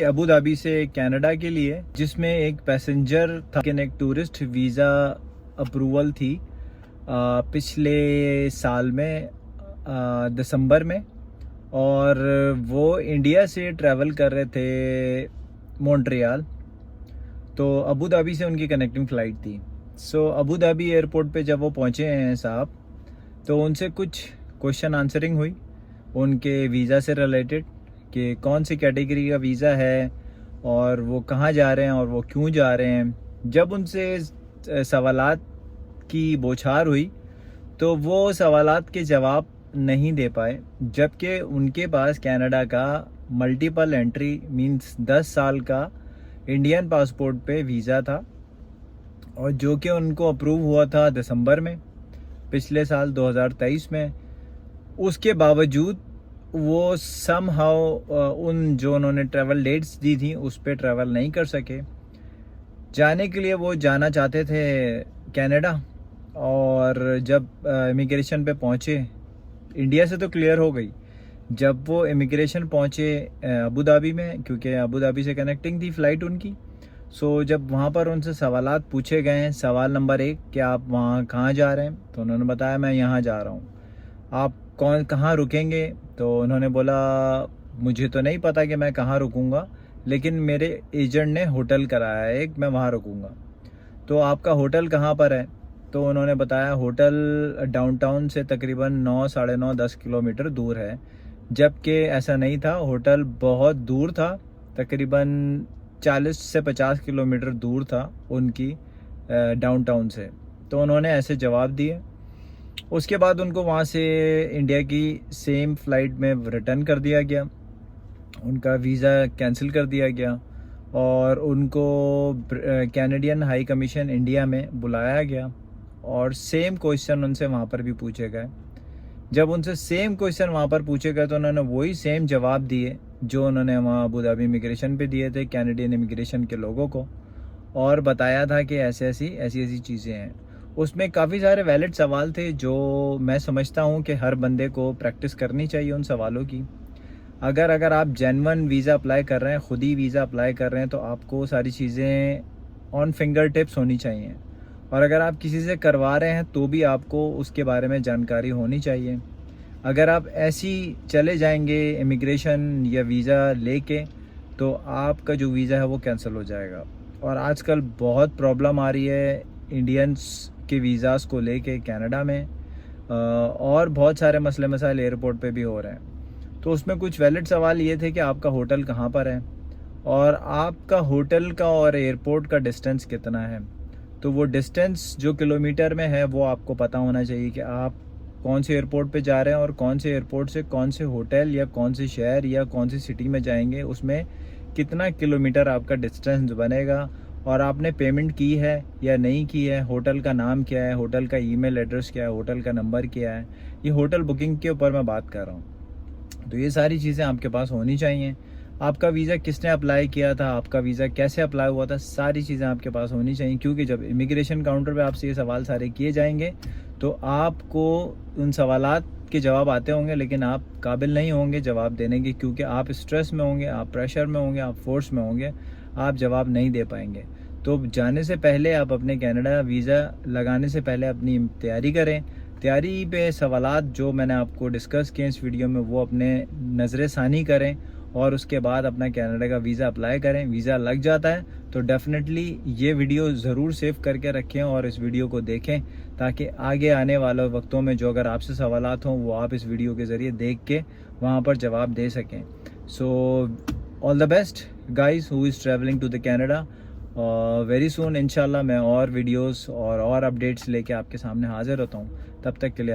Abu Dhabi से Canada के लिए, जिसमें एक पैसेंजर था, लेकिन एक टूरिस्ट वीज़ा अप्रूवल थी पिछले साल में दिसंबर में, और वो इंडिया से ट्रैवल कर रहे थे मॉन्ट्रियल। तो अबू धाबी से उनकी कनेक्टिंग फ़्लाइट थी। सो अबू धाबी एयरपोर्ट पे जब वो पहुँचे हैं साहब, तो उनसे कुछ क्वेश्चन आंसरिंग हुई उनके वीज़ा से रिलेटेड, कि कौन सी कैटेगरी का वीज़ा है और वो कहाँ जा रहे हैं और वो क्यों जा रहे हैं। जब उनसे सवालात की बौछार हुई तो वो सवालात के जवाब नहीं दे पाए, जबकि उनके पास कनाडा का मल्टीपल एंट्री मींस 10 साल का इंडियन पासपोर्ट पे वीज़ा था, और जो कि उनको अप्रूव हुआ था दिसंबर में पिछले साल 2023 में। उसके बावजूद वो समहाउ उन जो उन्होंने ट्रैवल डेट्स दी थी उस पर ट्रैवल नहीं कर सके। जाने के लिए वो जाना चाहते थे कनाडा, और जब इमिग्रेशन पे पहुँचे, इंडिया से तो क्लियर हो गई, जब वो इमिग्रेशन पहुँचे अबू धाबी में, क्योंकि अबू धाबी से कनेक्टिंग थी फ़्लाइट उनकी। सो जब वहाँ पर उनसे सवालात पूछे गए हैं, सवाल नंबर 1 कि आप वहाँ कहाँ जा रहे हैं, तो उन्होंने बताया मैं यहाँ जा रहा हूँ। आप कहाँ रुकेंगे, तो उन्होंने बोला मुझे तो नहीं पता कि मैं कहाँ रुकूंगा, लेकिन मेरे एजेंट ने होटल कराया है एक, मैं वहाँ रुकूंगा। तो आपका होटल कहाँ पर है, तो उन्होंने बताया होटल डाउनटाउन से तकरीबन 9, साढ़े 9, 10 किलोमीटर दूर है। जबकि ऐसा नहीं था, होटल बहुत दूर था, तकरीबन 40 से 50 किलोमीटर दूर था उनकी डाउनटाउन से। तो उन्होंने ऐसे जवाब दिए। उसके बाद उनको वहाँ से इंडिया की सेम फ़्लाइट में रिटर्न कर दिया गया, उनका वीज़ा कैंसिल कर दिया गया, और उनको कैनेडियन हाई कमीशन इंडिया में बुलाया गया, और सेम क्वेश्चन उनसे वहाँ पर भी पूछे गए। जब उनसे सेम क्वेश्चन वहाँ पर पूछे गए तो उन्होंने वही सेम जवाब दिए जो उन्होंने वहाँ अबू धाबी इमिग्रेशन पे दिए थे कैनेडियन इमिग्रेशन के लोगों को, और बताया था कि ऐसी चीज़ें हैं। उसमें काफ़ी सारे वैलिड सवाल थे जो मैं समझता हूँ कि हर बंदे को प्रैक्टिस करनी चाहिए उन सवालों की। अगर आप जेन्युइन वीज़ा अप्लाई कर रहे हैं, ख़ुद ही वीज़ा अप्लाई कर रहे हैं, तो आपको सारी चीज़ें ऑन फिंगर टिप्स होनी चाहिए, और अगर आप किसी से करवा रहे हैं तो भी आपको उसके बारे में जानकारी होनी चाहिए। अगर आप ऐसी चले जाएंगे इमिग्रेशन या वीज़ा लेके, तो आपका जो वीज़ा है वो कैंसिल हो जाएगा। और आजकल बहुत प्रॉब्लम आ रही है इंडियंस के वीज़ाज़ को लेके कनाडा में, और बहुत सारे मसले मसाइल एयरपोर्ट पे भी हो रहे हैं। तो उसमें कुछ वैलिड सवाल ये थे कि आपका होटल कहाँ पर है, और आपका होटल का और एयरपोर्ट का डिस्टेंस कितना है। तो वो डिस्टेंस जो किलोमीटर में है वो आपको पता होना चाहिए कि आप कौन से एयरपोर्ट पे जा रहे हैं, और कौन से एयरपोर्ट से कौन से होटल या कौन से शहर या कौन सी सिटी में जाएंगे, उसमें कितना किलोमीटर आपका डिस्टेंस बनेगा, और आपने पेमेंट की है या नहीं की है, होटल का नाम क्या है, होटल का ईमेल एड्रेस क्या है, होटल का नंबर क्या है। ये होटल बुकिंग के ऊपर मैं बात कर रहा हूँ। तो ये सारी चीज़ें आपके पास होनी चाहिए। आपका वीज़ा किसने अप्लाई किया था, आपका वीज़ा कैसे अप्लाई हुआ था, सारी चीज़ें आपके पास होनी चाहिए, क्योंकि जब इमिग्रेशन काउंटर पे आपसे ये सवाल सारे किए जाएंगे तो आपको उन सवालात के जवाब आते होंगे, लेकिन आप काबिल नहीं होंगे जवाब देने के, क्योंकि आप स्ट्रेस में होंगे, आप प्रेशर में होंगे, आप फोर्स में होंगे, आप जवाब नहीं दे पाएंगे। तो जाने से पहले आप अपने कनाडा वीज़ा लगाने से पहले अपनी तैयारी करें। तैयारी पे सवालात जो मैंने आपको डिस्कस किए इस वीडियो में वो अपने नज़र सानी करें, और उसके बाद अपना कनाडा का वीज़ा अप्लाई करें। वीज़ा लग जाता है तो डेफिनेटली ये वीडियो ज़रूर सेव करके रखें और इस वीडियो को देखें, ताकि आगे आने वाले वक्तों में जो अगर आपसे सवालात हों वो आप इस वीडियो के ज़रिए देख के वहाँ पर जवाब दे सकें। So all the best guys who is travelling to the Canada. Very soon इंशाल्लाह मैं और वीडियोस और अपडेट्स लेके आपके सामने हाजिर होता हूँ। तब तक के लिए